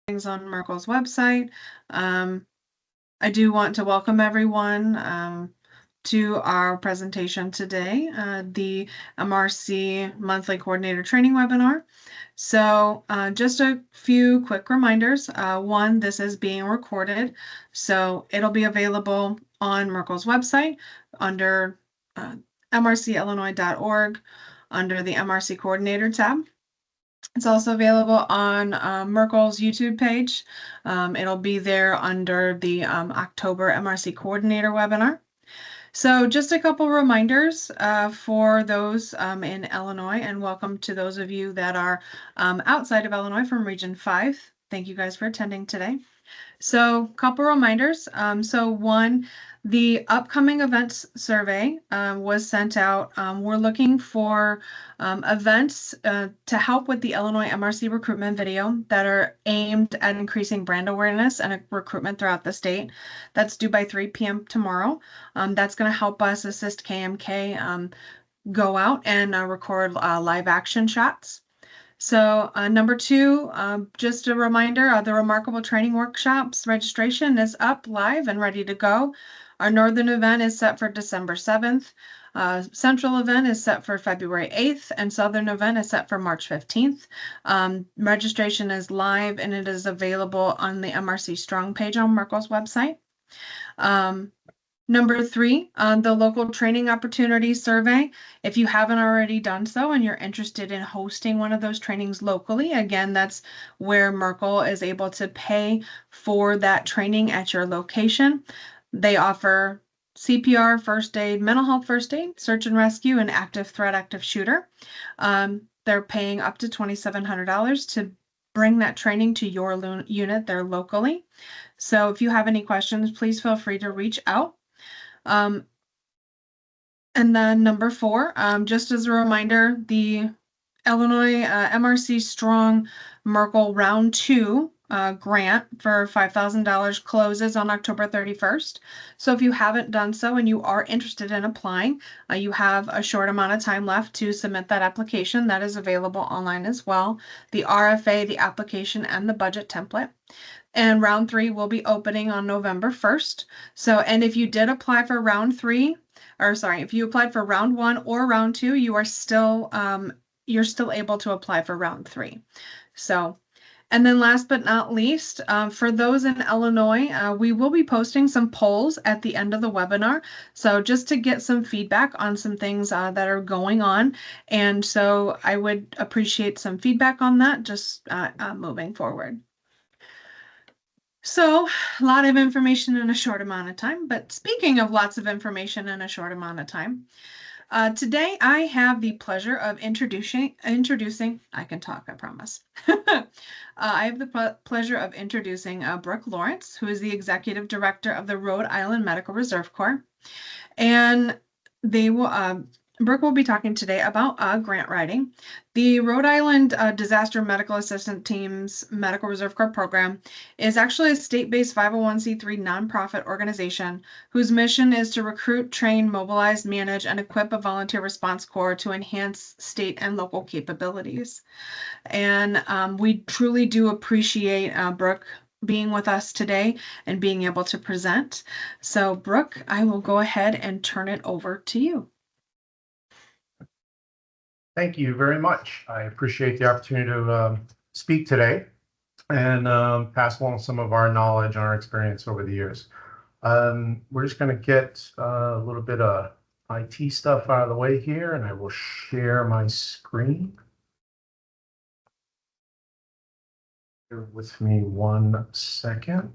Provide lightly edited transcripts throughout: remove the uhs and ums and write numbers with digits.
things on Merkel's website. I do want to welcome everyone to our presentation today, the MRC Monthly Coordinator Training Webinar. So just a few quick reminders. One, this is being recorded, so it'll be available on Merkel's website under mrcillinois.org under the MRC Coordinator tab. It's also available on Merkel's YouTube page. It'll be there under the October MRC Coordinator webinar. So just a couple reminders for those in Illinois, and welcome to those of you that are outside of Illinois from Region 5. Thank you guys for attending today. So couple reminders. So one, the upcoming events survey was sent out. We're looking for events to help with the Illinois MRC recruitment video that are aimed at increasing brand awareness and recruitment throughout the state. That's due by 3 p.m. tomorrow. That's going to help us assist KMK go out and record live action shots. So number two, just a reminder, the Remarkable Training Workshops registration is up, live, and ready to go. Our Northern event is set for December 7th. Central event is set for February 8th, and Southern event is set for March 15th. Registration is live, and it is available on the MRC Strong page on Merkel's website. Number three, the local training opportunity survey. If you haven't already done so and you're interested in hosting one of those trainings locally, again, that's where Merkel is able to pay for that training at your location. They offer CPR, first aid, mental health first aid, search and rescue, and active threat, active shooter. They're paying up to $2,700 to bring that training to your unit there locally. So if you have any questions, please feel free to reach out. And then number four, just as a reminder, the Illinois MRC Strong Merkel Round 2 grant for $5,000 closes on October 31st. So if you haven't done so and you are interested in applying, you have a short amount of time left to submit that application. That is available online as well. The RFA, the application, and the budget template. And round 3 will be opening on November 1st. So, and if you did apply for round 3, or sorry, if you applied for round 1 or round 2, you are still you're still able to apply for round 3. So, and then last but not least, for those in Illinois, we will be posting some polls at the end of the webinar. So just to get some feedback on some things that are going on. And so I would appreciate some feedback on that just moving forward. So a lot of information in a short amount of time, but speaking of lots of information in a short amount of time, today I have the pleasure of introducing, I can talk, I promise. I have the pleasure of introducing Brooke Lawrence, who is the Executive Director of the Rhode Island Medical Reserve Corps. And they will, Brooke will be talking today about grant writing. The Rhode Island Disaster Medical Assistant Team's Medical Reserve Corps program is actually a state-based 501c3 nonprofit organization whose mission is to recruit, train, mobilize, manage, and equip a volunteer response corps to enhance state and local capabilities. And we truly do appreciate Brooke being with us today and being able to present. So Brooke, I will go ahead and turn it over to you. Thank you very much. I appreciate the opportunity to speak today and pass along some of our knowledge and our experience over the years. We're just going to get a little bit of IT stuff out of the way here, and I will share my screen. Bear with me 1 second.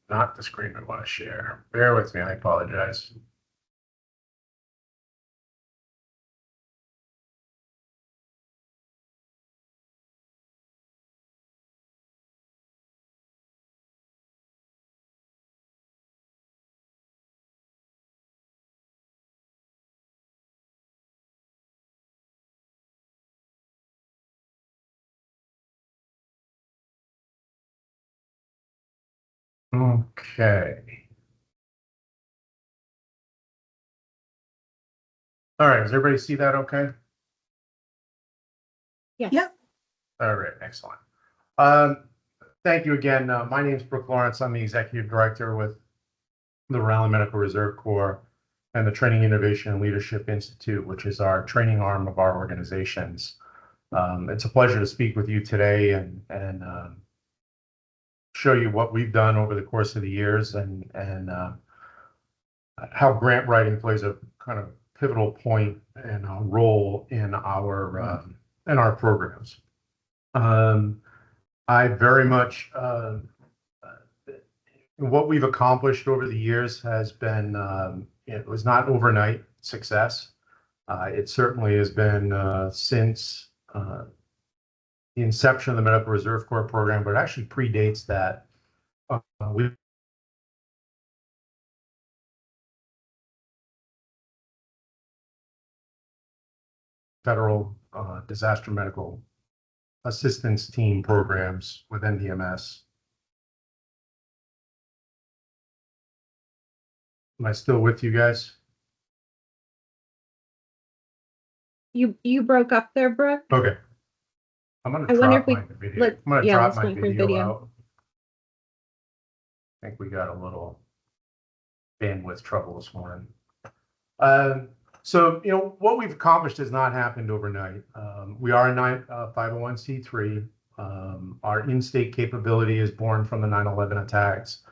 Not the screen I want to share. Bear with me, I apologize. Okay. All right. Does everybody see that okay? Yes. Yep. All right. Excellent. Um, Thank you again. My name is Brooke Lawrence. I'm the Executive Director with the Rhode Island Medical Reserve Corps and the Training Innovation and Leadership Institute, which is our training arm of our organizations. It's a pleasure to speak with you today and show you what we've done over the course of the years and how grant writing plays a kind of pivotal point and a role in our programs. I very much what we've accomplished over the years has been it was not overnight success. It certainly has been since the inception of the Medical Reserve Corps program, but it actually predates that. We federal disaster medical assistance team programs with NDMS. Am I still with you guys? You broke up there, Brooke. Okay. I'm gonna I wonder drop if we my video. let I'm gonna yeah, drop let's my wait for video video. out. I think we got a little bandwidth trouble this morning. So, what we've accomplished has not happened overnight. We are a 501c3. Our in-state capability is born from the 9/11 attacks.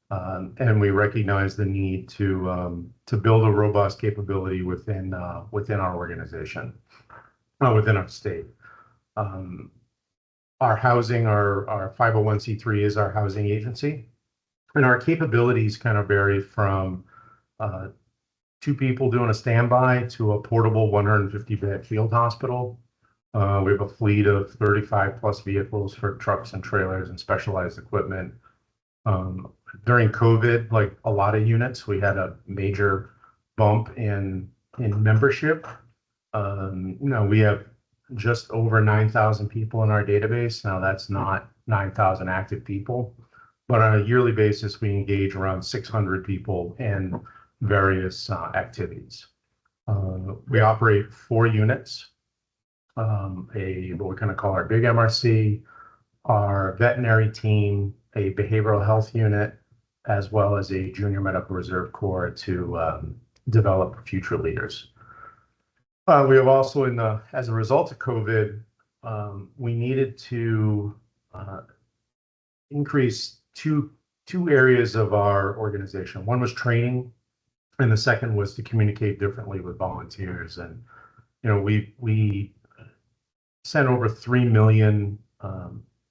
And we recognize the need to build a robust capability within our organization, within our state. Our housing, our 501c3 is our housing agency, and our capabilities kind of vary from 2 people doing a standby to a portable 150-bed field hospital. We have a fleet of 35 plus vehicles for trucks and trailers and specialized equipment. During COVID, like a lot of units, we had a major bump in membership. We have just over 9,000 people in our database. Now that's not 9,000 active people, but on a yearly basis, we engage around 600 people in various activities. We operate 4 units, what we kind of call our big MRC, our veterinary team, a behavioral health unit, as well as a junior medical reserve corps to develop future leaders. We have also, as a result of COVID, we needed to increase two areas of our organization. One was training, and the second was to communicate differently with volunteers. And we sent over 3 million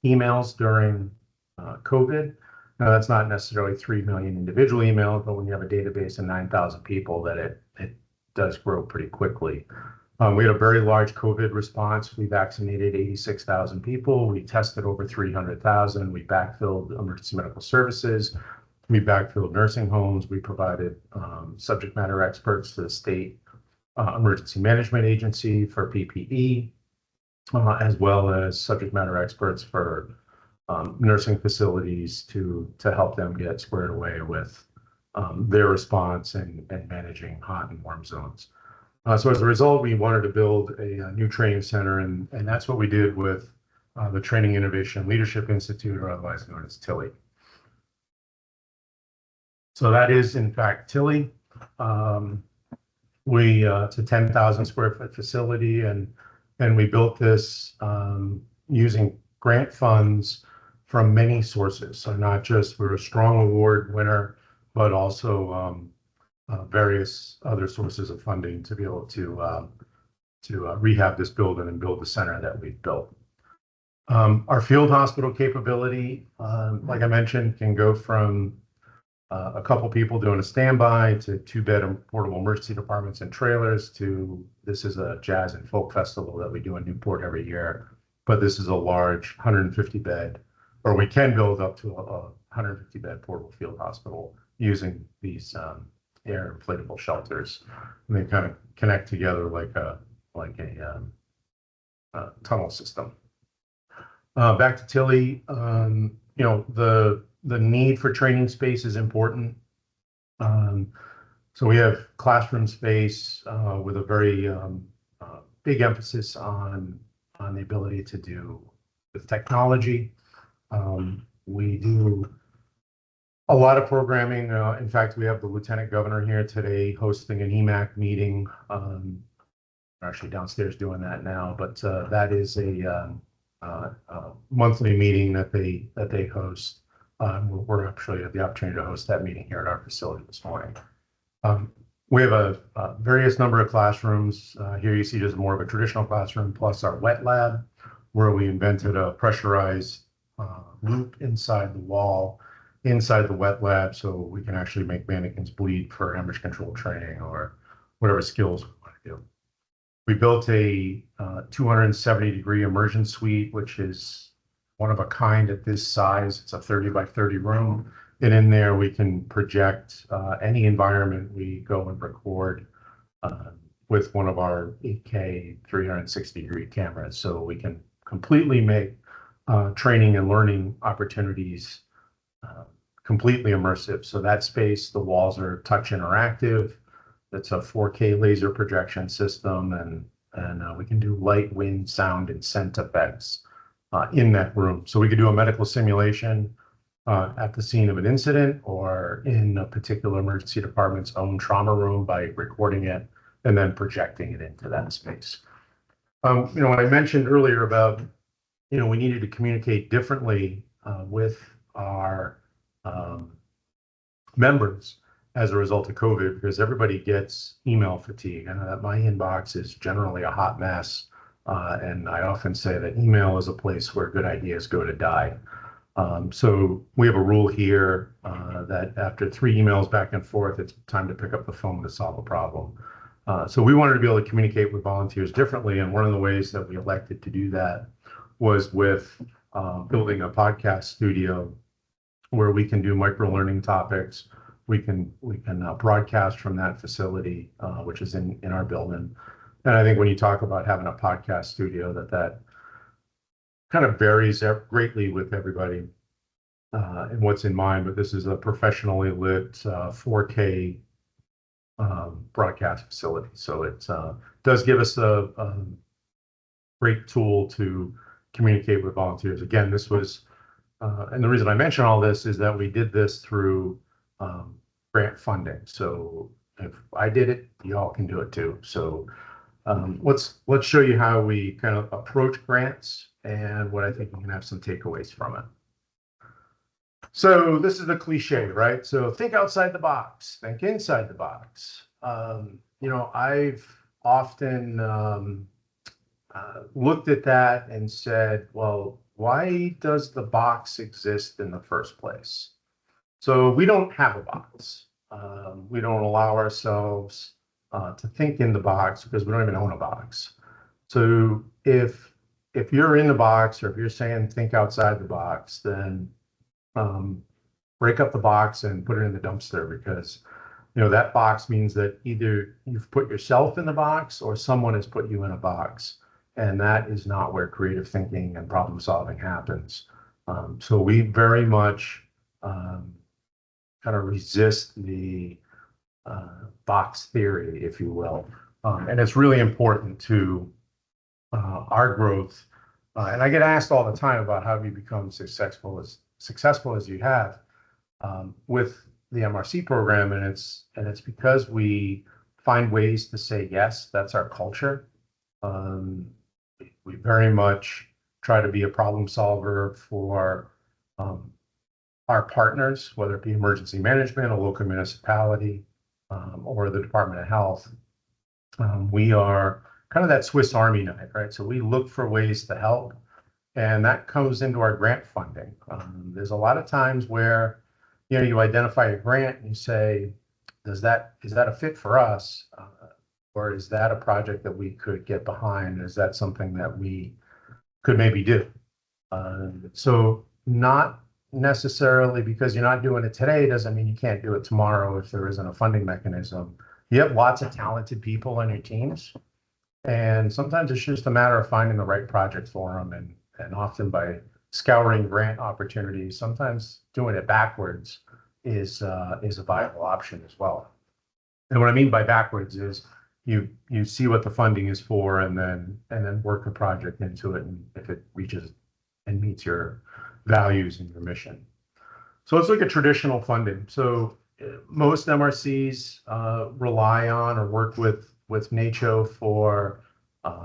emails during COVID. Now, that's not necessarily 3 million individual emails, but when you have a database of 9,000 people, that it does grow pretty quickly. We had a very large COVID response. We vaccinated 86,000 people. We tested over 300,000. We backfilled emergency medical services. We backfilled nursing homes. We provided subject matter experts to the state emergency management agency for PPE, as well as subject matter experts for nursing facilities to help them get squared away with their response and managing hot and warm zones. So as a result, we wanted to build a new training center, and that's what we did with the Training Innovation and Leadership Institute, or otherwise known as TILI. So that is, in fact, TILI. It's a 10,000 square foot facility, and we built this using grant funds from many sources. So not just we're a strong award winner, but also various other sources of funding to be able to rehab this building and build the center that we've built. Our field hospital capability, like I mentioned, can go from a couple people doing a standby to 2-bed portable emergency departments and trailers to this is a jazz and folk festival that we do in Newport every year. But this is a large 150-bed, or we can build up to a 150-bed portable field hospital using these air inflatable shelters. And they kind of connect together like a tunnel system. Back to TILI, the the need for training space is important. So we have classroom space with a very big emphasis on the ability to do with technology. We do a lot of programming. In fact, we have the Lieutenant Governor here today hosting an EMAC meeting. We're actually downstairs doing that now, but that is a monthly meeting that they host. We're actually at the opportunity to host that meeting here at our facility this morning. We have a various number of classrooms. Here you see just more of a traditional classroom, plus our wet lab, where we invented a pressurized loop inside the wall, inside the wet lab, so we can actually make mannequins bleed for hemorrhage control training or whatever skills we want to do. We built a 270-degree immersion suite, which is one of a kind at this size. It's a 30 by 30 room. And in there, we can project any environment we go and record with one of our 8K 360-degree cameras. So we can completely make training and learning opportunities completely immersive. So that space, the walls are touch interactive. It's a 4K laser projection system, and we can do light, wind, sound, and scent effects in that room. So we could do a medical simulation at the scene of an incident or in a particular emergency department's own trauma room by recording it and then projecting it into that space. When I mentioned earlier about, we needed to communicate differently with our members as a result of COVID, because everybody gets email fatigue. I know that my inbox is generally a hot mess. And I often say that email is a place where good ideas go to die. So we have a rule here that after 3 emails back and forth, it's time to pick up the phone to solve a problem. So we wanted to be able to communicate with volunteers differently. And one of the ways that we elected to do that was with building a podcast studio where we can do micro learning topics. We can broadcast from that facility, which is in our building. And I think when you talk about having a podcast studio, that kind of varies greatly with everybody and what's in mind. But this is a professionally lit 4K broadcast facility. So it does give us a great tool to communicate with volunteers. Again, this was, and the reason I mention all this is that we did this through grant funding. So if I did it, y'all can do it too. So let's show you how we kind of approach grants and what I think you can have some takeaways from it. So this is the cliche, right? So think outside the box, think inside the box. I've often looked at that and said, well, why does the box exist in the first place? So we don't have a box. We don't allow ourselves to think in the box because we don't even own a box. So if you're in the box, or if you're saying think outside the box, then break up the box and put it in the dumpster, because that box means that either you've put yourself in the box or someone has put you in a box, and that is not where creative thinking and problem solving happens. So we very much kind of resist the box theory, if you will, and it's really important to our growth. And I get asked all the time about how have you become successful as you have with the MRC program, and it's because we find ways to say yes. That's our culture. We very much try to be a problem solver for our partners, whether it be emergency management, a local municipality, or the Department of Health. We are kind of that Swiss Army knife, right? So we look for ways to help, and that comes into our grant funding. There's a lot of times where you identify a grant and you say, is that a fit for us? Or is that a project that we could get behind? Is that something that we could maybe do? So not necessarily because you're not doing it today doesn't mean you can't do it tomorrow if there isn't a funding mechanism. You have lots of talented people on your teams, and sometimes it's just a matter of finding the right project for them. And often by scouring grant opportunities, sometimes doing it backwards is a viable option as well. And what I mean by backwards is you see what the funding is for, and then work a project into it, and if it reaches and meets your values and your mission. So it's like a traditional funding. So most MRCs rely on or work with NACCHO for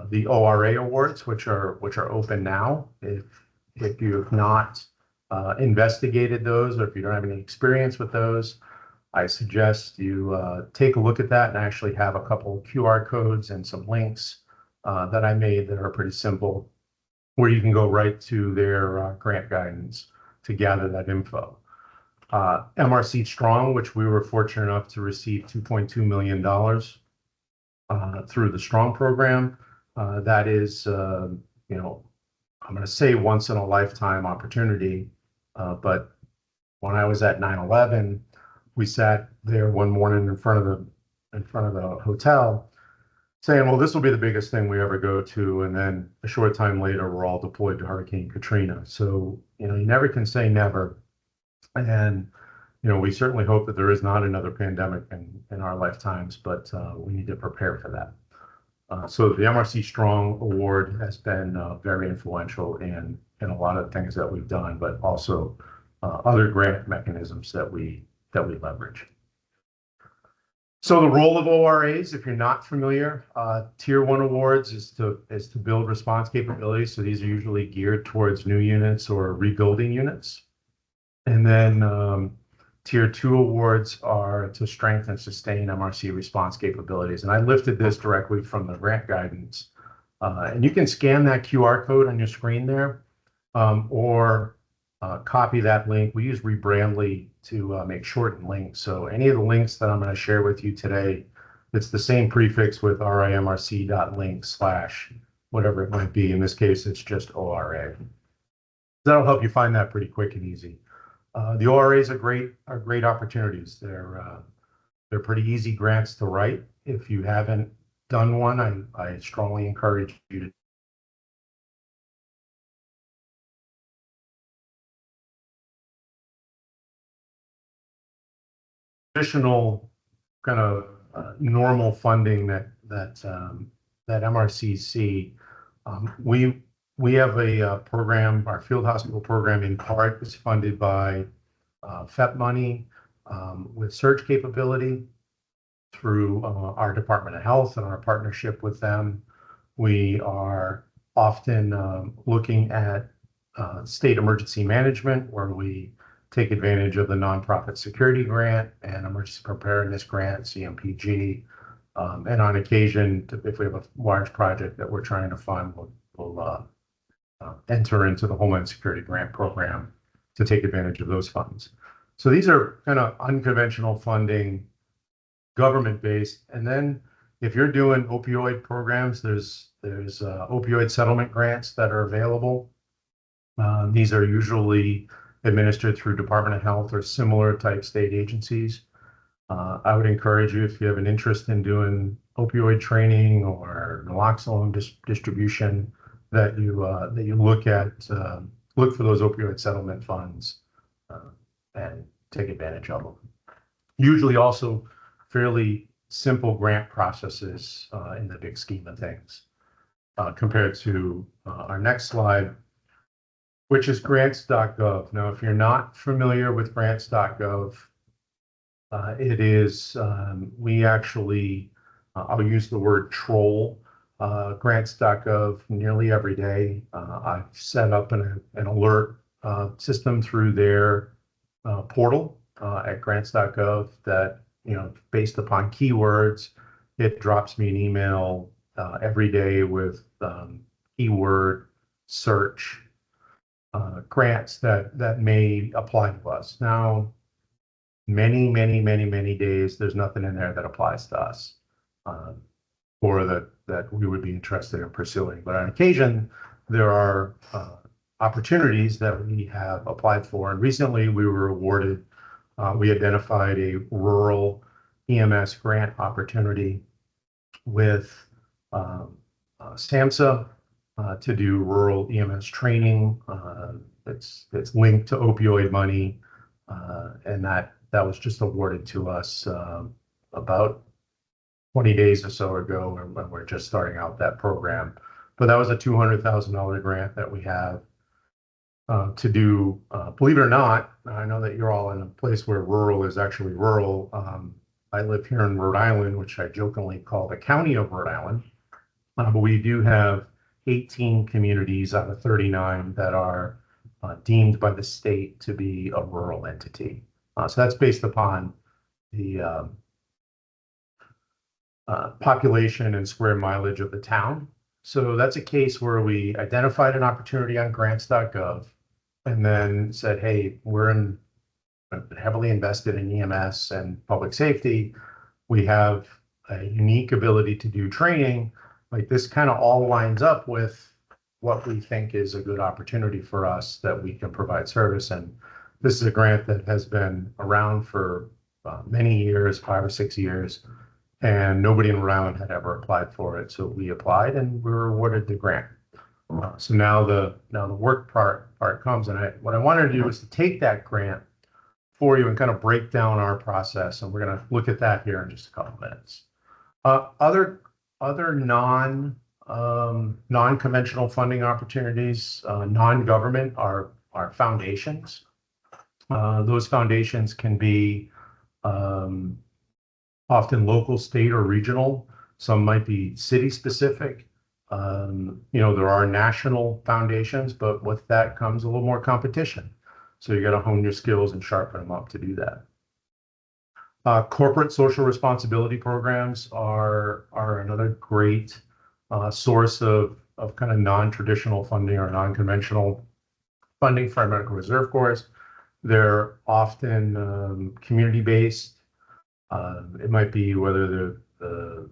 the ORA awards, which are open now. If you have not investigated those, or if you don't have any experience with those, I suggest you take a look at that, and I actually have a couple QR codes and some links that I made that are pretty simple, where you can go right to their grant guidance to gather that info. MRC Strong, which we were fortunate enough to receive $2.2 million through the Strong program. That is, I'm going to say once in a lifetime opportunity. But when I was at 9/11, we sat there one morning in front of the hotel saying, well, this will be the biggest thing we ever go to. And then a short time later, we're all deployed to Hurricane Katrina. So, you never can say never. And, we certainly hope that there is not another pandemic in our lifetimes, but we need to prepare for that. So the MRC Strong Award has been very influential in a lot of things that we've done, but also other grant mechanisms that we leverage. So the role of ORAs, if you're not familiar, Tier 1 awards is to build response capabilities. So these are usually geared towards new units or rebuilding units. And then Tier 2 awards are to strengthen and sustain MRC response capabilities. And I lifted this directly from the grant guidance. And you can scan that QR code on your screen there, or copy that link. We use Rebrandly to make shortened links. So any of the links that I'm going to share with you today, it's the same prefix with rimrc.link / whatever it might be. In this case, it's just ORA. That'll help you find that pretty quick and easy. The ORAs are great opportunities. They're pretty easy grants to write. If you haven't done one, I strongly encourage you to. Traditional kind of normal funding that MRCs see. We have a program, our field hospital program in part is funded by FEP money with surge capability through our Department of Health and our partnership with them. We are often looking at state emergency management, where we take advantage of the nonprofit security grant and emergency preparedness grant, CMPG. And on occasion, if we have a large project that we're trying to fund, we'll enter into the Homeland Security Grant Program to take advantage of those funds. So these are kind of unconventional funding, government-based. And then if you're doing opioid programs, there's opioid settlement grants that are available. These are usually administered through Department of Health or similar type state agencies. I would encourage you, if you have an interest in doing opioid training or naloxone distribution, that you look for those opioid settlement funds and take advantage of them. Usually also fairly simple grant processes in the big scheme of things, compared to our next slide, which is grants.gov. Now, if you're not familiar with grants.gov, it is, we actually, I'll use the word troll grants.gov nearly every day. I've set up an alert system through their portal at grants.gov that, based upon keywords, it drops me an email every day with keyword search grants that may apply to us. Now, many days, there's nothing in there that applies to us or that we would be interested in pursuing. But on occasion, there are opportunities that we have applied for. And recently, we were awarded, we identified a rural EMS grant opportunity with SAMHSA to do rural EMS training it's linked to opioid money, and that was just awarded to us about 20 days or so ago, when we're just starting out that program. But that was a $200,000 grant that we have to do. Believe it or not, I know that you're all in a place where rural is actually rural. I live here in Rhode Island, which I jokingly call the county of Rhode Island. But we do have 18 communities out of 39 that are deemed by the state to be a rural entity. So that's based upon the population and square mileage of the town. So that's a case where we identified an opportunity on grants.gov and then said, hey, we're heavily invested in EMS and public safety. We have a unique ability to do training. Like, this kind of all lines up with what we think is a good opportunity for us that we can provide service. And this is a grant that has been around for many years, 5 or 6 years, and nobody in Rhode Island had ever applied for it. So we applied and we were awarded the grant. So now the work part comes, and what I wanted to do is to take that grant for you and kind of break down our process, and we're going to look at that here in just a couple minutes. Other non-conventional funding opportunities, non-government, are foundations. Those foundations can be often local, state, or regional. Some might be city specific. There are national foundations, but with that comes a little more competition. So you got to hone your skills and sharpen them up to do that. Corporate social responsibility programs are another great source of kind of non-traditional funding or non-conventional funding for our Medical Reserve Corps. They're often community-based. It might be whether the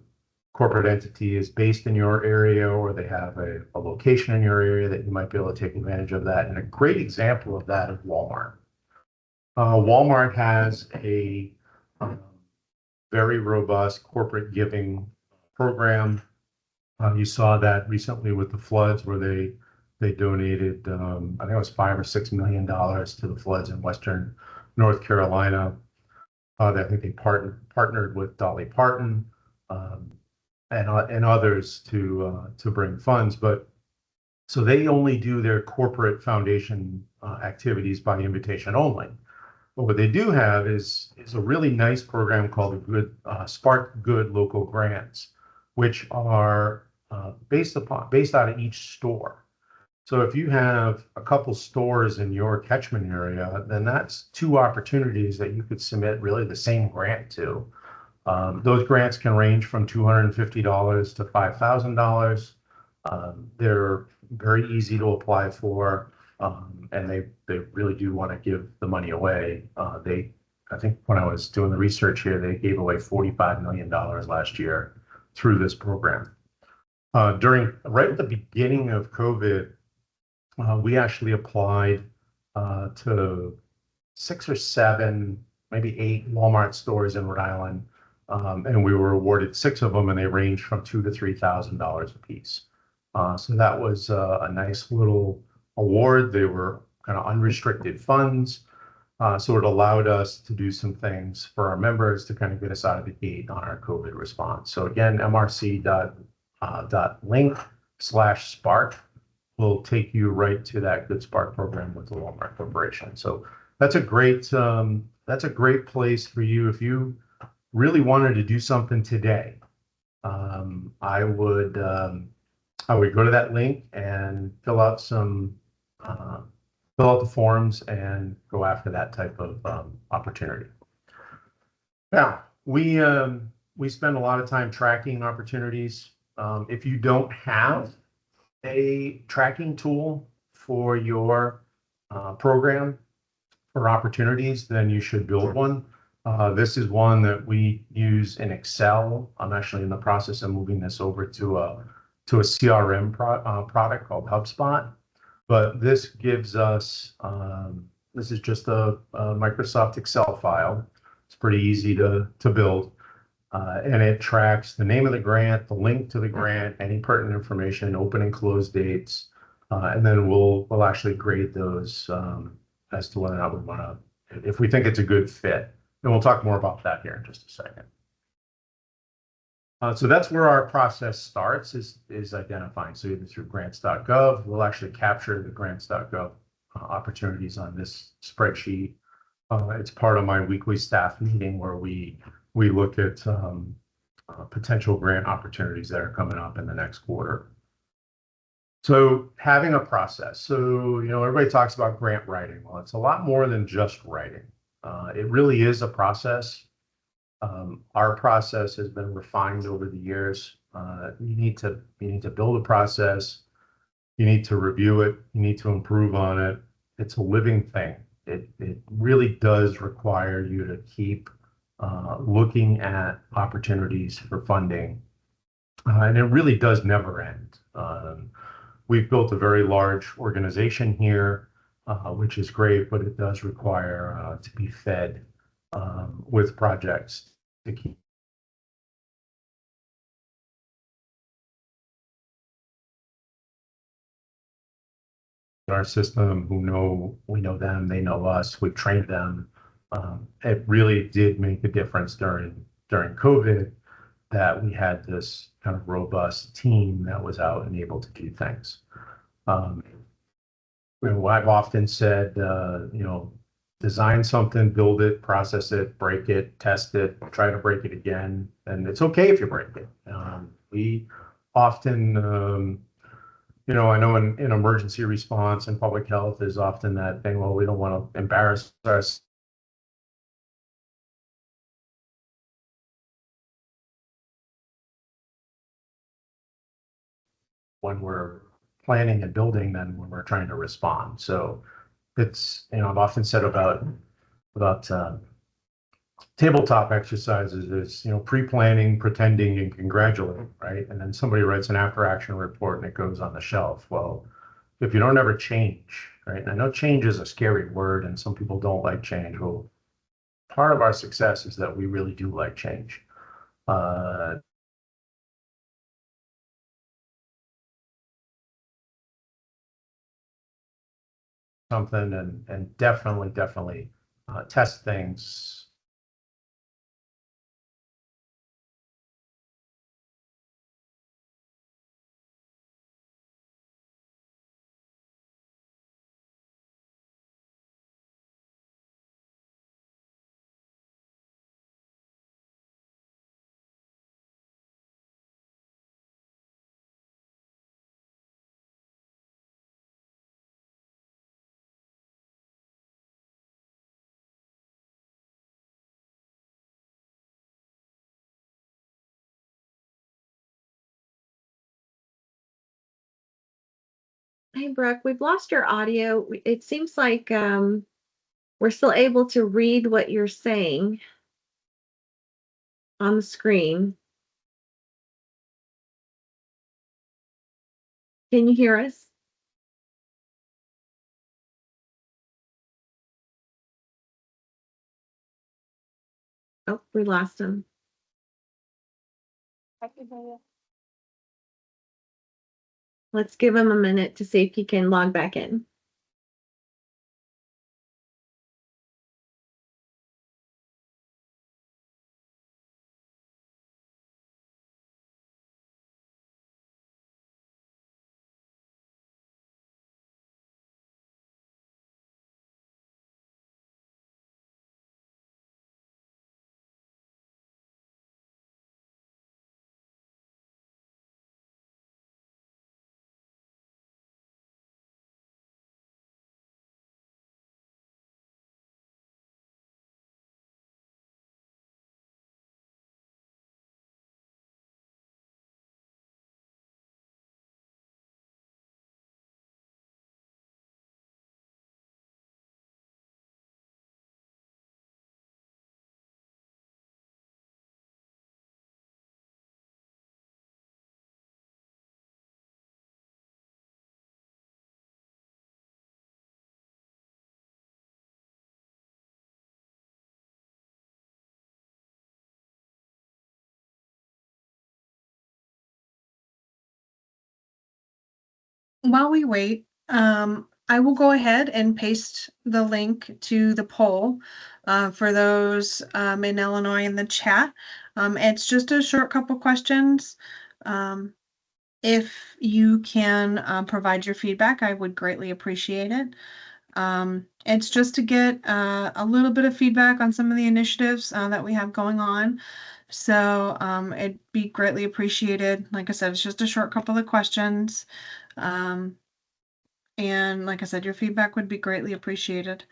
corporate entity is based in your area or they have a location in your area that you might be able to take advantage of that. And a great example of that is Walmart. Walmart has a very robust corporate giving program. You saw that recently with the floods, where they donated, I think it was $5 or $6 million to the floods in Western North Carolina. I think they partnered with Dolly Parton and others to bring funds. But so they only do their corporate foundation activities by invitation only. But what they do have is a really nice program called the Spark Good Local Grants, which are based out of each store. So if you have a couple stores in your catchment area, then that's 2 opportunities that you could submit really the same grant to. Those grants can range from $250 to $5,000. They're very easy to apply for, and they really do want to give the money away. I think when I was doing the research here, they gave away $45 million last year through this program. Right at the beginning of COVID, we actually applied to 6 or 7, maybe 8 Walmart stores in Rhode Island, and we were awarded 6 of them, and they ranged from $2,000 to $3,000 a piece. So that was a nice little award. They were kind of unrestricted funds, so it allowed us to do some things for our members to kind of get us out of the gate on our COVID response. So again, mrc.link/spark will take you right to that Good Spark program with the Walmart Corporation. So that's a great place for you if you really wanted to do something today. I would go to that link and fill out the forms and go after that type of opportunity. Now, we spend a lot of time tracking opportunities. If you don't have a tracking tool for your program for opportunities, then you should build one. This is one that we use in Excel. I'm actually in the process of moving this over to a CRM product called HubSpot. But this gives us, this is just a Microsoft Excel file. It's pretty easy to build. And it tracks the name of the grant, the link to the grant, any pertinent information, open and close dates, And then we'll actually grade those as to whether or not we want to, if we think it's a good fit. And we'll talk more about that here in just a second. So that's where our process starts is identifying. So either through grants.gov, we'll actually capture the grants.gov opportunities on this spreadsheet. It's part of my weekly staff meeting where we look at potential grant opportunities that are coming up in the next quarter. So having a process. So, everybody talks about grant writing. Well, it's a lot more than just writing. It really is a process. Our process has been refined over the years. You need to build a process. You need to review it. You need to improve on it. It's a living thing. It really does require you to keep looking at opportunities for funding, and it really does never end. We've built a very large organization here, which is great, but it does require to be fed with projects to keep our system, we know them, they know us, we've trained them. It really did make a difference during COVID that we had this kind of robust team that was out and able to do things. I've often said, design something, build it, process it, break it, test it, try to break it again. And it's okay if you break it. We often, I know in emergency response and public health is often that thing, well, we don't want to embarrass us. When we're planning and building than when we're trying to respond. So it's, I've often said about tabletop exercises is, pre-planning, pretending, and congratulating, right? And then somebody writes an after-action report and it goes on the shelf. Well, if you don't ever change, right? And I know change is a scary word and some people don't like change. Well, part of our success is that we really do like change. Something and definitely test things. Hey, Brooke, we've lost your audio. It seems like we're still able to read what you're saying on the screen. Can you hear us? Oh, we lost him. Let's give him a minute to see if he can log back in. While we wait, I will go ahead and paste the link to the poll for those in Illinois in the chat. It's just a short couple questions. If you can provide your feedback, I would greatly appreciate it. It's just to get a little bit of feedback on some of the initiatives that we have going on. So it'd be greatly appreciated. Like I said, it's just a short couple of questions. And like I said, your feedback would be greatly appreciated.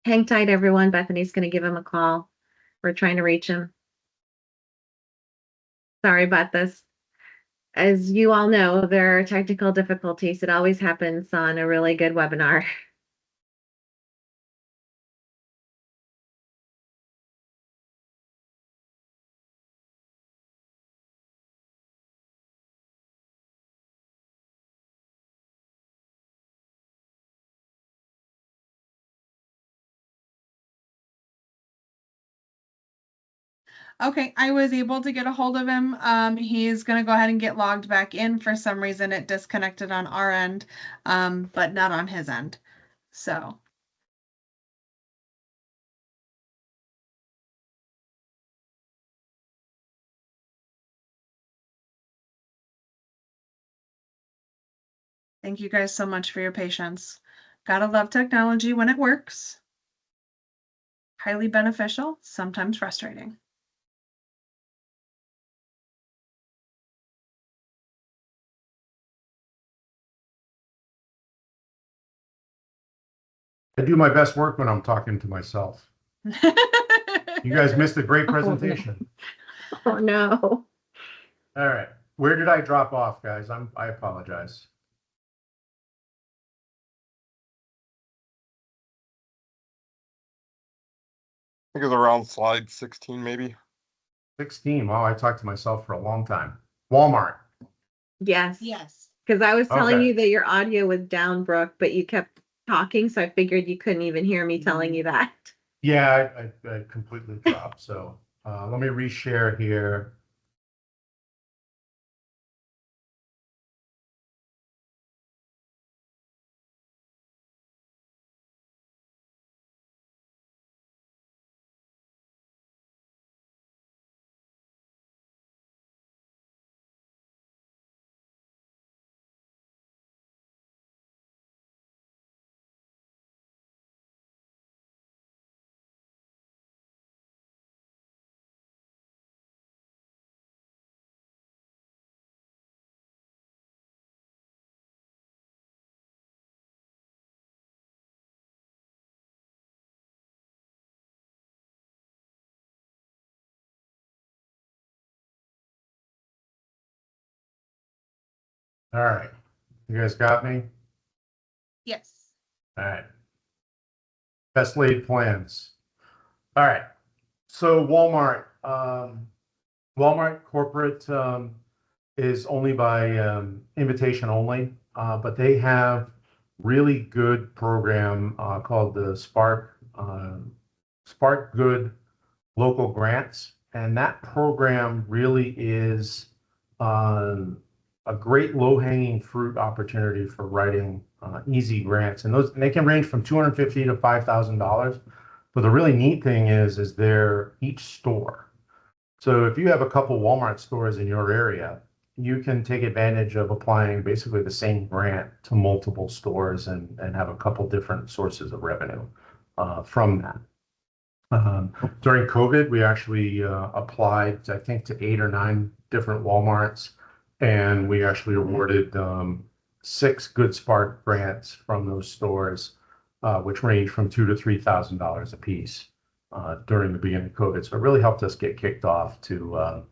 Hang tight, everyone. Bethany's going to give him a call. We're trying to reach him. Sorry about this. As you all know, there are technical difficulties. It always happens on a really good webinar. Okay, I was able to get a hold of him. He's gonna go ahead and get logged back in. For some reason, it disconnected on our end, but not on his end. So, thank you guys so much for your patience. Gotta love technology when it works. Highly beneficial, sometimes frustrating. I do my best work when I'm talking to myself. You guys missed a great presentation. Oh, no. All right. Where did I drop off, guys? I apologize. I think it was around slide 16, maybe. 16. Wow, I talked to myself for a long time. Walmart. Yes. Yes. Because I was telling Okay. you that your audio was down, Brooke, but you kept talking, so I figured you couldn't even hear me telling you that. Yeah, I completely dropped. So let me reshare here. All right. You guys got me? Yes. All right. Best laid plans. All right. So Walmart, Walmart corporate is only by invitation only, but they have really good program called the Spark Good Local Grants, and that program really is a great low-hanging fruit opportunity for writing easy grants, and they can range from $250 to $5,000. But the really neat thing is they're each store. So if you have a couple Walmart stores in your area, you can take advantage of applying basically the same grant to multiple stores and have a couple different sources of revenue from that. During COVID, we actually applied, I think, to 8 or 9 different Walmarts, and we actually awarded 6 Good Spark grants from those stores, which range from $2,000 to $3,000 a piece during the beginning of COVID. So it really helped us get kicked off to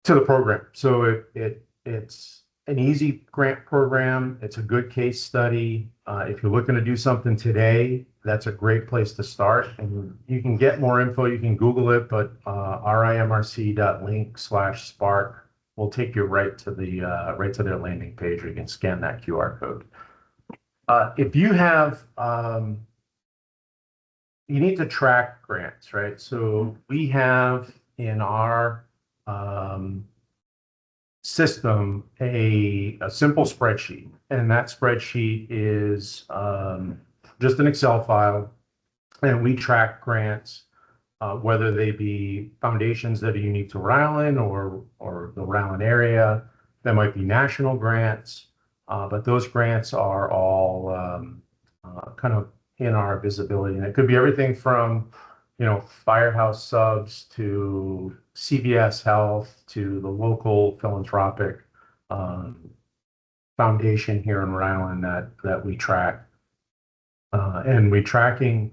the program. So it's an easy grant program. It's a good case study. If you're looking to do something today, that's a great place to start. And you can get more info. You can Google it, but rimrc.link/spark will take you right to their landing page where you can scan that QR code. If you have, you need to track grants, right? So we have in our system a simple spreadsheet, and that spreadsheet is just an Excel file, and we track grants, whether they be foundations that are unique to Rhode Island or the Rhode Island area. That might be national grants, but those grants are all kind of in our visibility, and it could be everything from firehouse subs to CVS Health to the local philanthropic foundation here in Rhode Island that we track. And we're tracking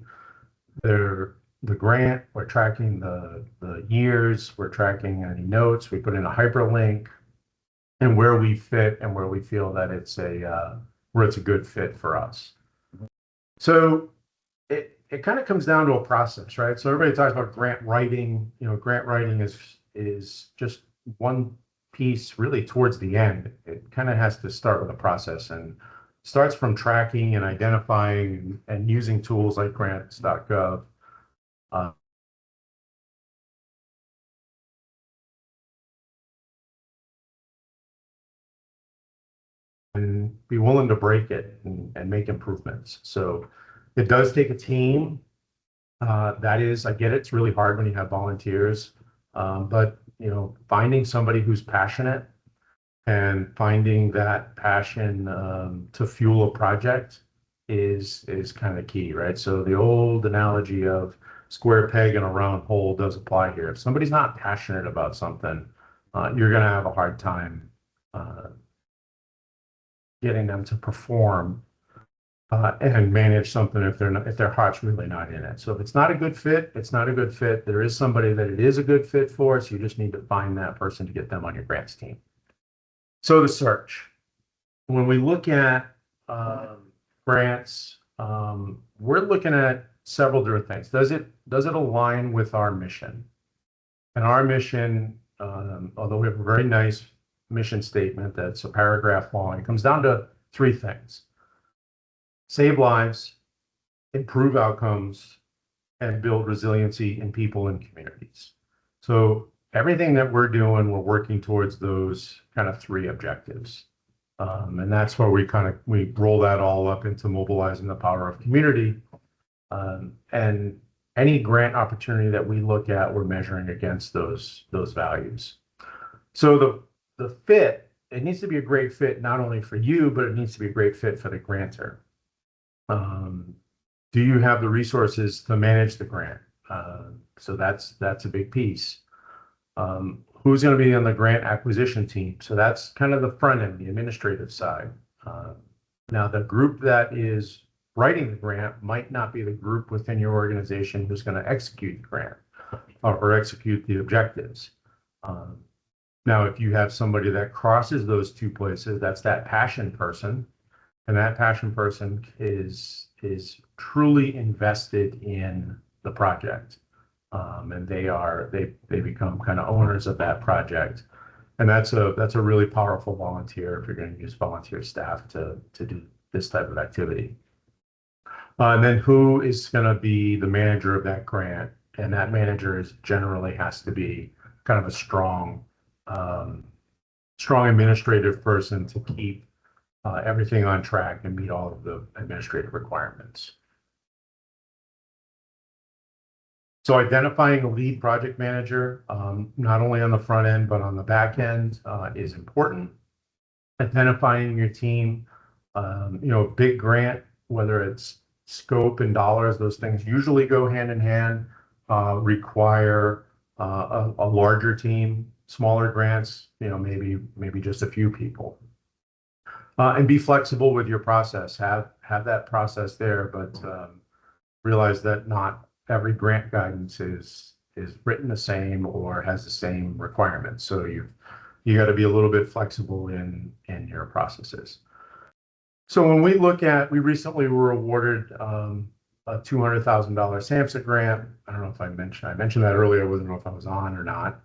the grant, we're tracking the years, we're tracking any notes, we put in a hyperlink, and where we fit and where we feel that it's where it's a good fit for us. So it kind of comes down to a process, right? So everybody talks about grant writing. Grant writing is just one piece really towards the end. It kind of has to start with a process and starts from tracking and identifying and using tools like grants.gov. And be willing to break it and make improvements. So it does take a team. That is, I get it, it's really hard when you have volunteers, but finding somebody who's passionate and finding that passion to fuel a project is kind of key, right? So the old analogy of square peg in a round hole does apply here. If somebody's not passionate about something, you're going to have a hard time getting them to perform and manage something if their heart's really not in it. So if it's not a good fit, it's not a good fit. There is somebody that it is a good fit for, so you just need to find that person to get them on your grants team. So the search. When we look at grants, we're looking at several different things. Does it align with our mission? And our mission, although we have a very nice mission statement that's a paragraph long, it comes down to 3 things: save lives, improve outcomes, and build resiliency in people and communities. So everything that we're doing, we're working towards those kind of 3 objectives. And that's where we roll that all up into mobilizing the power of community. And any grant opportunity that we look at, we're measuring against those values. So the fit, it needs to be a great fit, not only for you, but it needs to be a great fit for the grantor. Do you have the resources to manage the grant? So that's a big piece. Who's going to be on the grant acquisition team? So that's kind of the front end, the administrative side. Now, the group that is writing the grant might not be the group within your organization who's going to execute the grant or execute the objectives. Now, if you have somebody that crosses those 2 places, that's that passion person, and that passion person is truly invested in the project, and they become kind of owners of that project, and that's a really powerful volunteer if you're going to use volunteer staff to do this type of activity. And then who is going to be the manager of that grant? And that manager generally has to be kind of a strong administrative person to keep everything on track and meet all of the administrative requirements. So identifying a lead project manager, not only on the front end, but on the back end, is important. Identifying your team, big grant, whether it's scope and dollars, those things usually go hand in hand, require a larger team. Smaller grants, maybe just a few people. And be flexible with your process. Have that process there, but realize that not every grant guidance is written the same or has the same requirements. So you got to be a little bit flexible in your processes. So when we recently were awarded a $200,000 SAMHSA grant. I don't know if I mentioned that earlier. I wasn't know if I was on or not.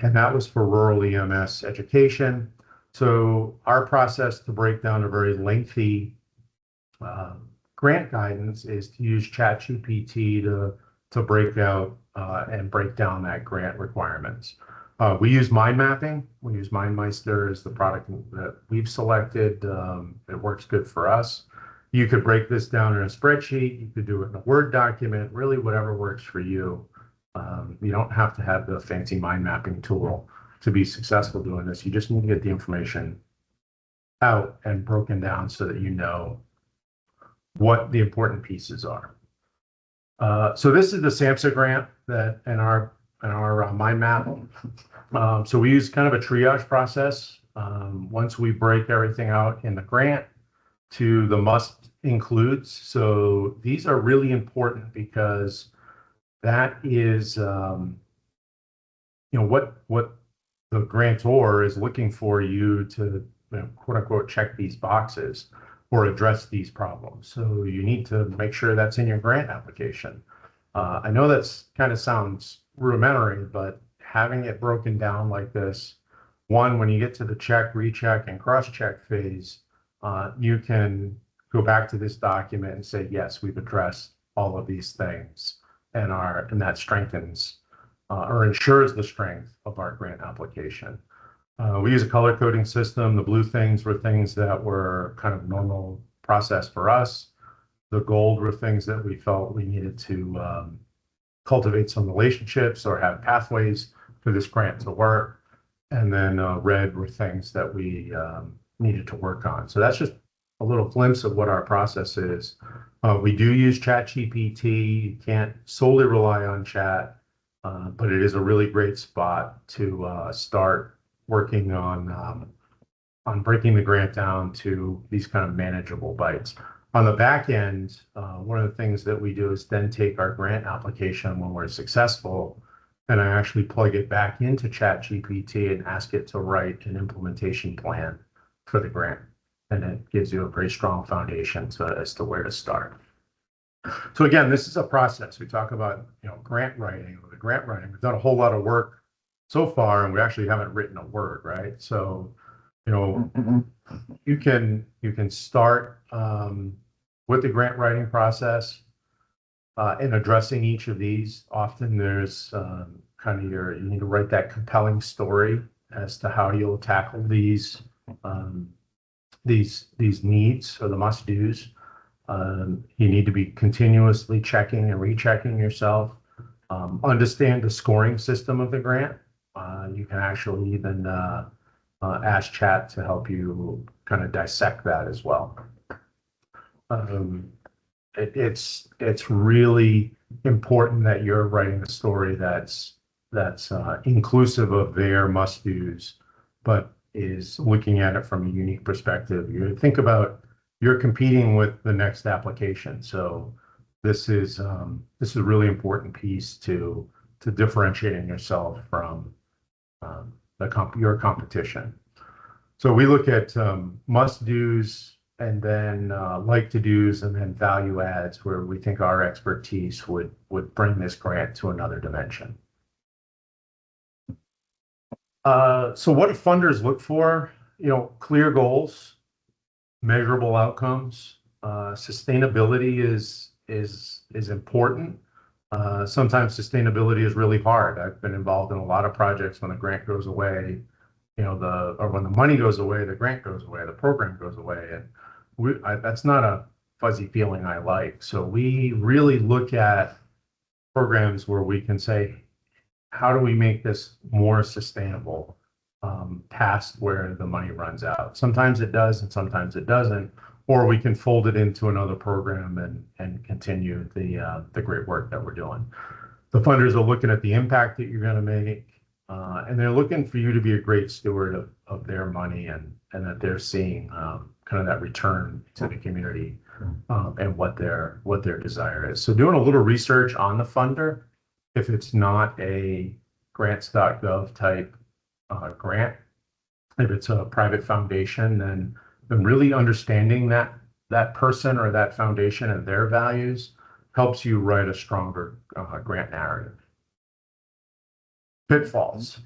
And that was for rural EMS education. So our process to break down a very lengthy grant guidance is to use ChatGPT to break out and break down that grant requirements. We use mind mapping. We use MindMeister as the product that we've selected. It works good for us. You could break this down in a spreadsheet. You could do it in a Word document, really whatever works for you. You don't have to have the fancy mind mapping tool to be successful doing this. You just need to get the information out and broken down so that you know what the important pieces are. So this is the SAMHSA grant that in our mind map. So we use kind of a triage process. Once we break everything out in the grant to the must includes. So these are really important because that is, what the grantor is looking for you to, quote unquote, check these boxes or address these problems. So you need to make sure that's in your grant application. I know that's kind of sounds rudimentary, but having it broken down like this, one, when you get to the check, recheck, and cross-check phase, you can go back to this document and say, yes, we've addressed all of these things, and that strengthens or ensures the strength of our grant application. We use a color coding system. The blue things were things that were kind of normal process for us. The gold were things that we felt we needed to cultivate some relationships or have pathways for this grant to work. And then red were things that we needed to work on. So that's just a little glimpse of what our process is. We do use ChatGPT. You can't solely rely on chat, but it is a really great spot to start working on breaking the grant down to these kind of manageable bites. On the back end, one of the things that we do is then take our grant application when we're successful, and I actually plug it back into ChatGPT and ask it to write an implementation plan for the grant. And it gives you a very strong foundation as to where to start. So again, this is a process. We talk about grant writing. The grant writing, we've done a whole lot of work so far, and we actually haven't written a word, right? So you can start with the grant writing process in addressing each of these. Often there's you need to write that compelling story as to how you'll tackle these needs or the must-dos. You need to be continuously checking and rechecking yourself. Understand the scoring system of the grant. You can actually even ask chat to help you kind of dissect that as well. It's really important that you're writing a story that's inclusive of their must-dos, but is looking at it from a unique perspective. You think about you're competing with the next application, so this is a really important piece to differentiating yourself from your competition. So we look at must-dos and then like-to-dos and then value adds where we think our expertise would bring this grant to another dimension. So what do funders look for? Clear goals, measurable outcomes. Sustainability is important. Sometimes sustainability is really hard. I've been involved in a lot of projects when a grant goes away, or when the money goes away, the grant goes away, the program goes away, and that's not a fuzzy feeling I like. So we really look at programs where we can say, how do we make this more sustainable past where the money runs out? Sometimes it does and sometimes it doesn't, or we can fold it into another program and continue the great work that we're doing. The funders are looking at the impact that you're going to make, and they're looking for you to be a great steward of their money, and that they're seeing kind of that return to the community and what their desire is. So doing a little research on the funder, if it's not a grants.gov type grant, if it's a private foundation, then really understanding that person or that foundation and their values helps you write a stronger grant narrative. Pitfalls.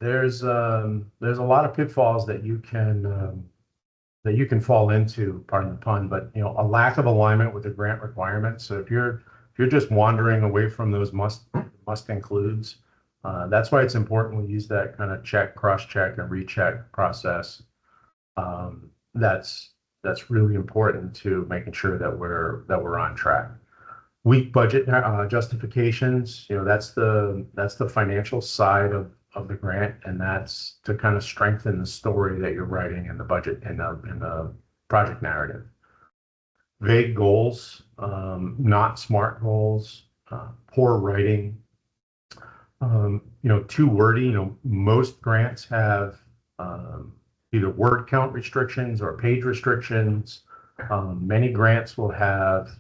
There's a lot of pitfalls that you can fall into, pardon the pun, but a lack of alignment with the grant requirements. So if you're just wandering away from those must includes, that's why it's important we use that kind of check, cross-check, and recheck process. That's really important to making sure that we're on track. Weak budget justifications, that's the financial side of the grant, and that's to kind of strengthen the story that you're writing in the budget in the project narrative. Vague goals, not SMART goals, poor writing, too wordy. Most grants have either word count restrictions or page restrictions. Many grants will have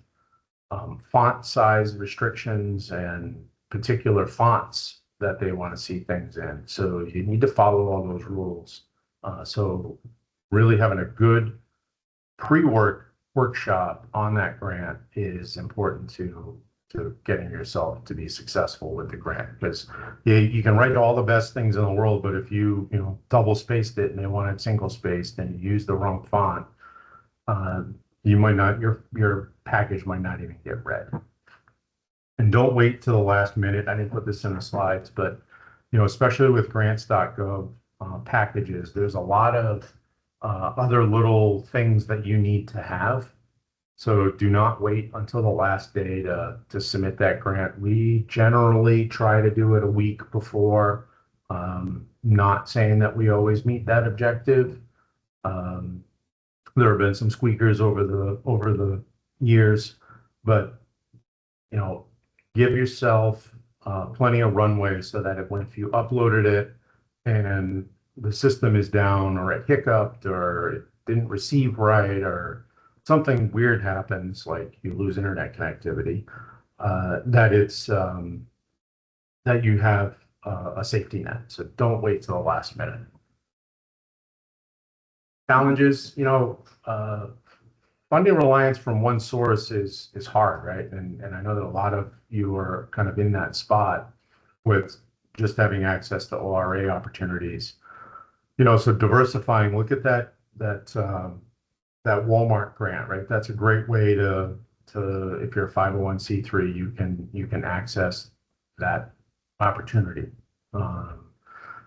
font size restrictions and particular fonts that they want to see things in. So you need to follow all those rules. So really having a good workshop on that grant is important to getting yourself to be successful with the grant, because you can write all the best things in the world, but if you double spaced it and they wanted single spaced and you use the wrong font, you might not, your package might not even get read. And don't wait till the last minute. I didn't put this in the slides, but especially with grants.gov packages, there's a lot of other little things that you need to have. So do not wait until the last day to submit that grant. We generally try to do it a week before, not saying that we always meet that objective. There have been some squeakers over the years, but give yourself plenty of runway so that if you uploaded it and the system is down or it hiccuped or it didn't receive right or something weird happens, like you lose internet connectivity, that you have a safety net. So don't wait till the last minute. Challenges, funding reliance from one source is hard, right? And I know that a lot of you are kind of in that spot with just having access to ORA opportunities. So diversifying, look at that Walmart grant, right? That's a great way to if you're a 501c3, you can access that opportunity.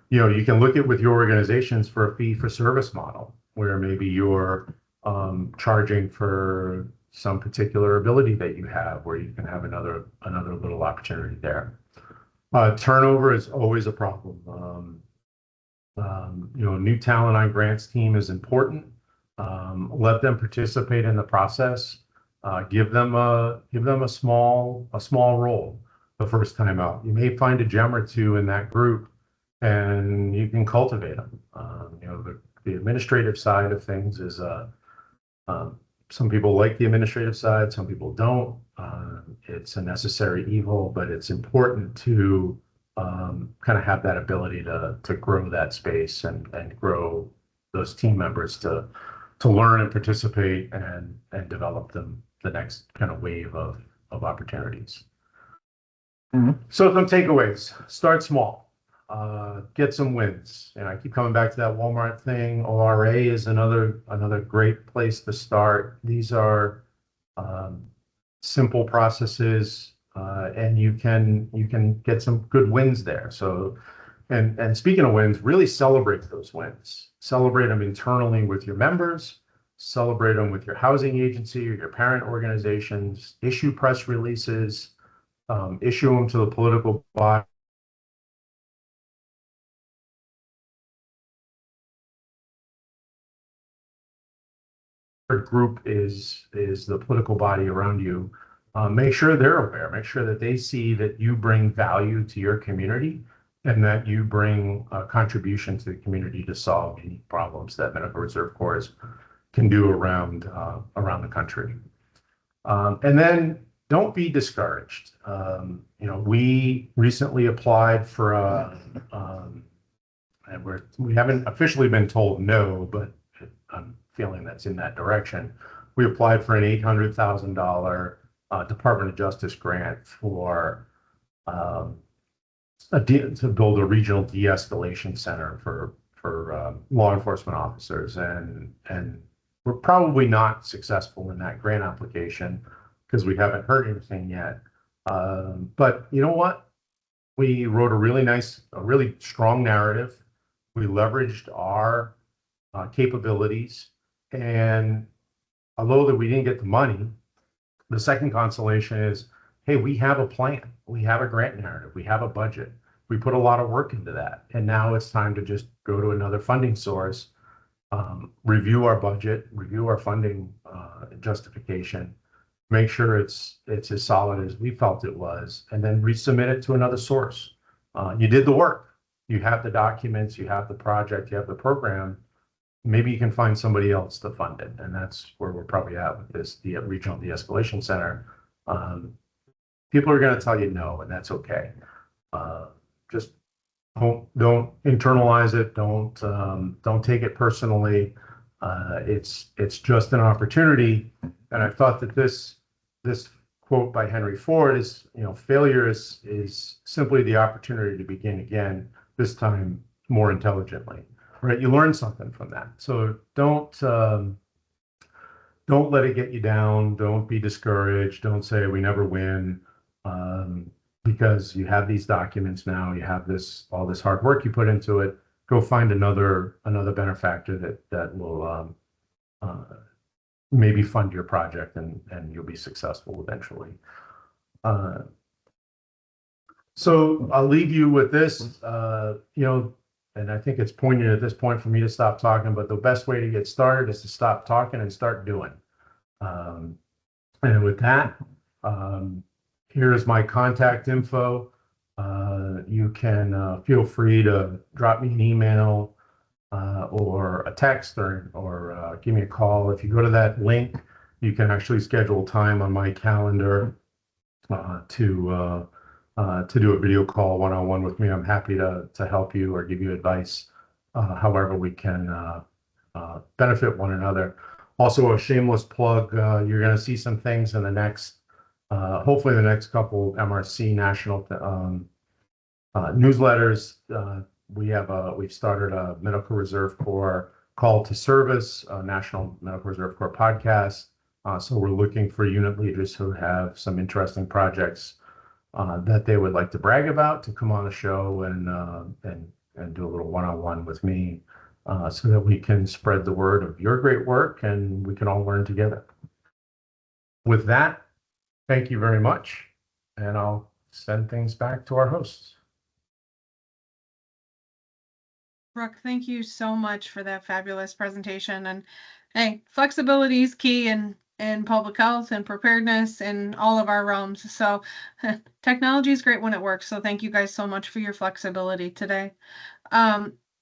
You can look at with your organizations for a fee for service model, where maybe you're charging for some particular ability that you have, where you can have another little opportunity there. Turnover is always a problem. New talent on grants team is important. Let them participate in the process. Give them a small role the first time out. You may find a gem or two in that group, and you can cultivate them. The administrative side of things is some people like the administrative side, some people don't. It's a necessary evil, but it's important to kind of have that ability to grow that space and grow those team members to learn and participate and develop the next kind of wave of opportunities. So some takeaways: start small, get some wins. And I keep coming back to that Walmart thing. ORA is another great place to start. These are simple processes, and you can get some good wins there. So, and speaking of wins, really celebrate those wins. Celebrate them internally with your members, celebrate them with your housing agency or your parent organizations, issue press releases, issue them to the political body. Group is the political body around you. Make sure they're aware. Make sure that they see that you bring value to your community and that you bring a contribution to the community to solve any problems that Medical Reserve Corps can do around the country. And then don't be discouraged. We recently applied for and we haven't officially been told no, but I'm feeling that's in that direction. We applied for an $800,000 Department of Justice grant for to build a regional de-escalation center for law enforcement officers, and we're probably not successful in that grant application because we haven't heard anything yet. But you know what? We wrote a really strong narrative. We leveraged our capabilities, and although that we didn't get the money, the second consolation is, hey, we have a plan. We have a grant narrative. We have a budget. We put a lot of work into that. And now it's time to just go to another funding source, review our budget, review our funding justification, make sure it's as solid as we felt it was, and then resubmit it to another source. You did the work. You have the documents, you have the project, you have the program. Maybe you can find somebody else to fund it. And that's where we're probably at with this regional de-escalation center. People are going to tell you no, and that's okay. Just don't internalize it. Don't take it personally. It's just an opportunity. And I thought that this quote by Henry Ford is, failure is simply the opportunity to begin again, this time more intelligently. Right, you learn something from that. So don't let it get you down. Don't be discouraged. Don't say we never win, because you have these documents now. You have all this hard work you put into it. Go find another benefactor that will maybe fund your project, and you'll be successful eventually. So I'll leave you with this. And I think it's poignant at this point for me to stop talking, but the best way to get started is to stop talking and start doing. And with that, here is my contact info. You can feel free to drop me an email or a text or give me a call. If you go to that link, you can actually schedule time on my calendar to do a video call one-on-one with me. I'm happy to help you or give you advice, however we can benefit one another. Also, a shameless plug, you're going to see some things in the next, hopefully the next couple MRC national newsletters. We've started a Medical Reserve Corps call to service, a National Medical Reserve Corps podcast. So we're looking for unit leaders who have some interesting projects that they would like to brag about, to come on the show and do a little one-on-one with me, so that we can spread the word of your great work and we can all learn together. With that, thank you very much, and I'll send things back to our hosts. Brooke, thank you so much for that fabulous presentation. And hey, flexibility is key in public health and preparedness in all of our realms. So technology is great when it works. So thank you guys so much for your flexibility today.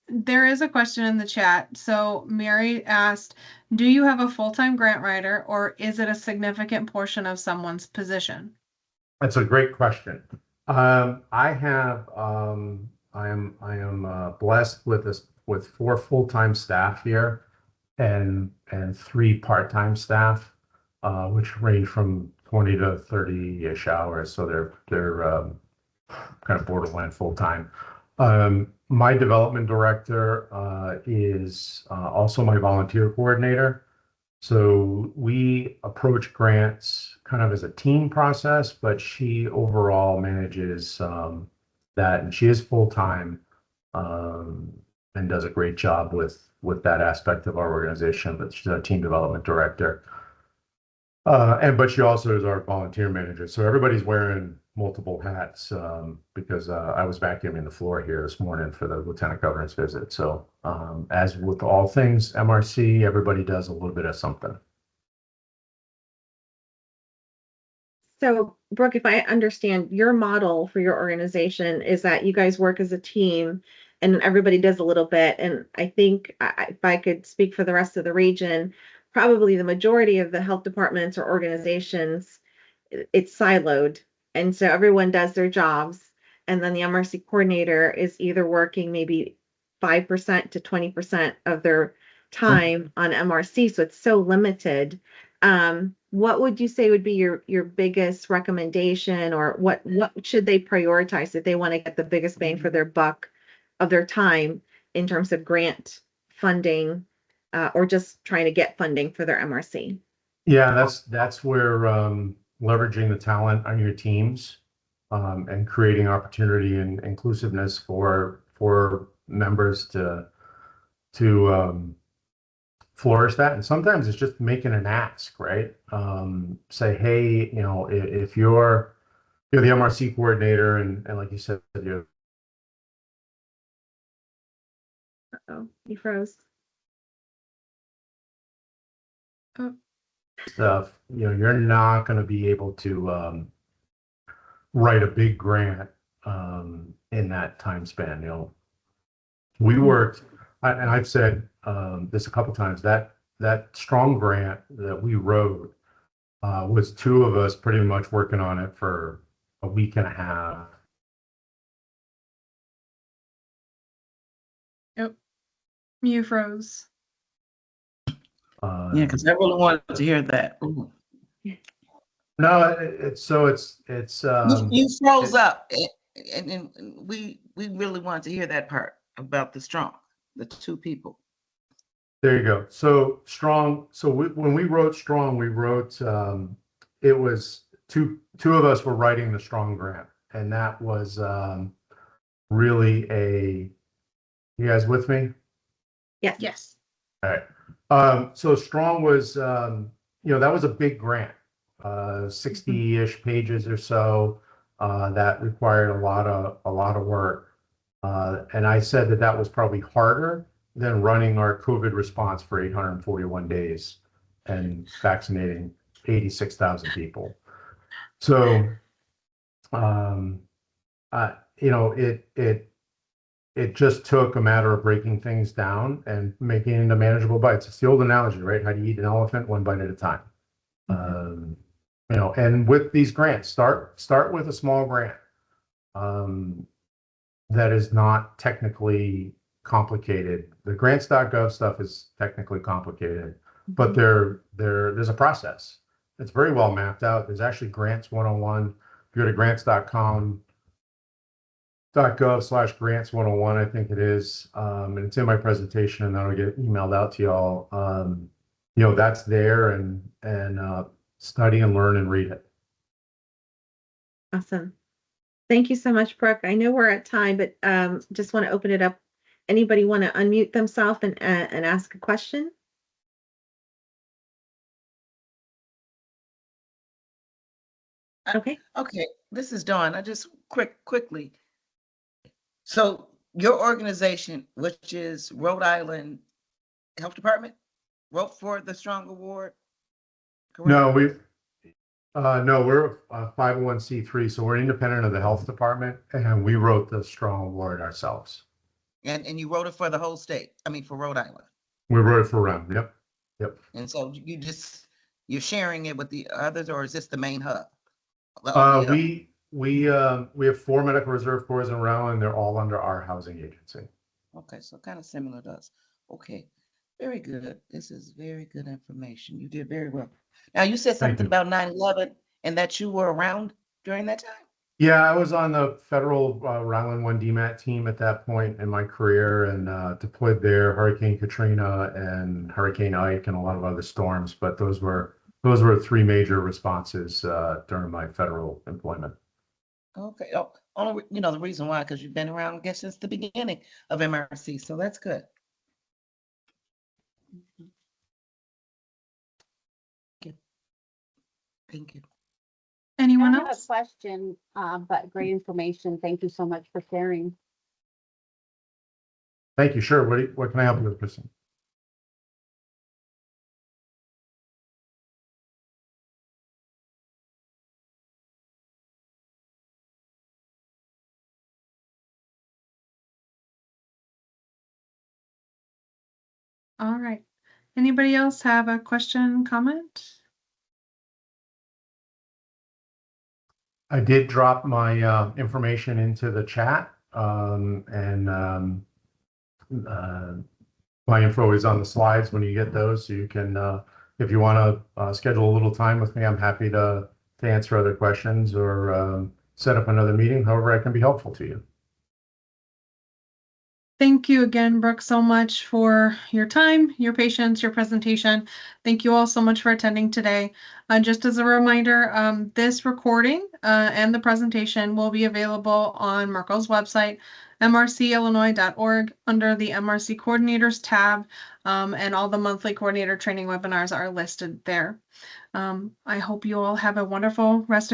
There is a question in the chat. So Mary asked, do you have a full-time grant writer, or is it a significant portion of someone's position? That's a great question. I am blessed with 4 full-time staff here and 3 part-time staff, which range from 20 to 30-ish hours. So they're kind of borderline full-time. My development director is also my volunteer coordinator. So we approach grants kind of as a team process, but she overall manages that, and she is full-time. and does a great job with that aspect of our organization. But she's our team development director. But she also is our volunteer manager. So everybody's wearing multiple hats because I was vacuuming the floor here this morning for the lieutenant governor's visit. So as with all things MRC, everybody does a little bit of something. So, Brooke, if I understand, your model for your organization is that you guys work as a team and everybody does a little bit. And I think if I could speak for the rest of the region, probably the majority of the health departments or organizations, it's siloed. And so everyone does their jobs. And then the MRC coordinator is either working maybe 5% to 20% of their time on MRC. So it's so limited. What would you say would be your biggest recommendation, or what should they prioritize if they want to get the biggest bang for their buck of their time in terms of grant funding, or just trying to get funding for their MRC? Yeah, that's where leveraging the talent on your teams and creating opportunity and inclusiveness for members to flourish that. And sometimes it's just making an ask, right? Say, hey, if you're the MRC coordinator and like you said, you're Uh-oh, you froze. stuff, you're not going to be able to write a big grant in that time span. We worked, and I've said this a couple times, that strong grant that we wrote was two of us pretty much working on it for a week and a half. Yep. You froze. Yeah, because I really wanted to hear that. Ooh. No, it's You froze up, and we really wanted to hear that part about the two people. there you go. So strong. So when we wrote strong, we wrote it was two of us were writing the strong grant, and that was really you guys with me? Yes. Yes. All right. So strong was that was a big grant, 60-ish pages or so, that required a lot of work. And I said that was probably harder than running our COVID response for 841 days and vaccinating 86,000 people. So, it just took a matter of breaking things down and making it into manageable bites. It's the old analogy, right? How do you eat an elephant? One bite at a time. And with these grants, start with a small grant that is not technically complicated. The grants.gov stuff is technically complicated, but there's a process. It's very well mapped out. There's actually Grants 101. If you go to grants.gov/grants 101, I think it is, and it's in my presentation, and that'll get emailed out to y'all. That's there, and study and learn and read it. Awesome. Thank you so much, Brooke. I know we're at time, but just want to open it up. Anybody want to unmute themselves and ask a question? Okay. Okay, this is Dawn. I just quickly. So your organization, which is Rhode Island Health Department, wrote for the Strong Award? Correct? No, we're a 501c3, so we're independent of the health department, and we wrote the Strong Award ourselves. And you wrote it for the whole state. I mean, for Rhode Island. We wrote it for REM. Yep. And so you're sharing it with the others, or is this the main hub? We have 4 medical reserve corps in Rhode Island. They're all under our housing agency. Okay, so kind of similar to us. Okay, very good. This is very good information. You did very well. Now, you said something about 9/11 and that you were around during that time? Yeah, I was on the federal Rhode Island 1 DMAT team at that point in my career, and deployed there, Hurricane Katrina and Hurricane Ike and a lot of other storms. But those were 3 major responses during my federal employment. Okay. Oh, only, the reason why, because you've been around, I guess, since the beginning of MRC, so that's good. Thank you. Anyone I have a else? question, but great information. Thank you so much for sharing. Thank you. Sure. What can I help you with, Kristen? All right. Anybody else have a question, comment? I did drop my information into the chat, and my info is on the slides when you get those, so you can, if you want to schedule a little time with me, I'm happy to answer other questions or set up another meeting, however I can be helpful to you. Thank you again, Brooke, so much for your time, your patience, your presentation. Thank you all so much for attending today. Just as a reminder, this recording and the presentation will be available on Merkel's website, mrcillinois.org, under the MRC Coordinators tab, and all the monthly coordinator training webinars are listed there. I hope you all have a wonderful rest of